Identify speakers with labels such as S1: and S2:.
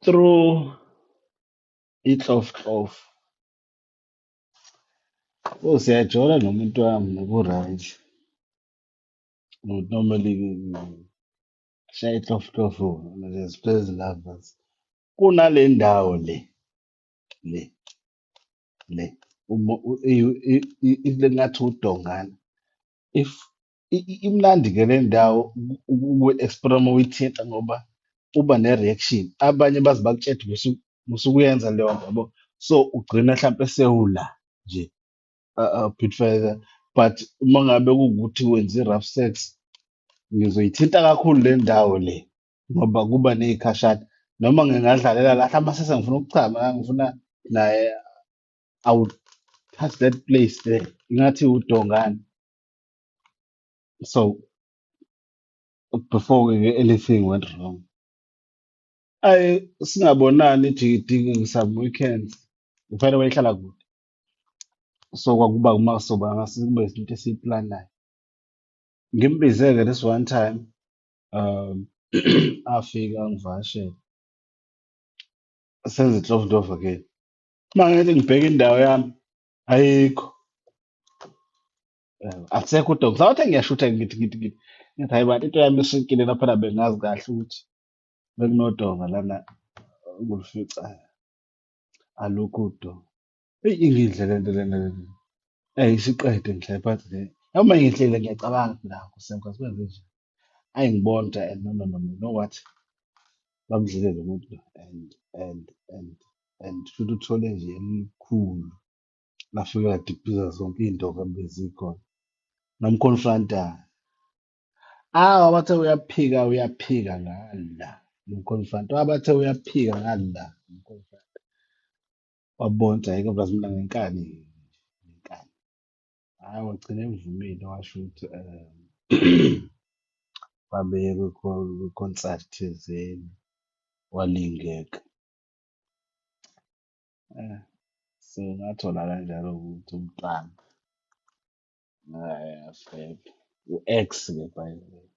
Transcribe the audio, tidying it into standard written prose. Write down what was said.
S1: through ihlofihlof. Siyajola nomuntu wami nobu-right. Would normally shaya ihlofihlof as pleasant lovers. Kunale ndawo le le ngathi udongana. If imnandi ke le ndawo uku-explore uma uyithinta ngoba uba ne-reaction. Abanye baze bakutshede usuke uyenza leyo nto yabo. So ugcina hlampe sewula nje bit further. But uma ngabe kuwukuthi wenza i-rough sex, ngizoyithinta kakhulu le ndawo le ngoba kuba neyikhashana. Noma ngingadlalela la hlampe sese ngifuna ukuchama ngifuna naye I would touch that place there. Ingathi udongane. So before anything went wrong. Singabonani ijikidiki some weekends. Kufanele wayehlala kude. So kwakuba uma soba ngase kube izinto esiyiplanayo. Ngimbize-ke this one time afika angivakashele. Senze inhlobonhlobo again. Uma ngithi ngibheka indawo yami ayikho. Akusekho udonga. Ngisawuthi ngiyashutha ngithi hayi bantu into yami ishintshile lapha bengazi kahle ukuthi bekunodonga lana nguluficayo. Alukho udonga. Eyi ingihle lento lena. Isiqede ngihlale phansi le. Noma ngihlele ngiyacabanga la Nkosi kwenze nje. Ngibona and no, you know what? Bamdlile lo muntu lo and futhi uthole nje elikhulu. Lafika ladiphiza zonke iy'ndoka bezikhona. Namkonfront-a. Wabathe uyaphika ngala. Ngimkonfront. Wabathe uyaphika ngala. Ngimkonfront. Wabona ukuthi hhayi kakhulukazi mina ngenkani. Ngenkani. Wagcina evumile washo ukuthi babeye kwi-concert thizeni walingeka. So ngathola kanjalo ukuthi umntwana. Yafeba. U-ex-ke by the way.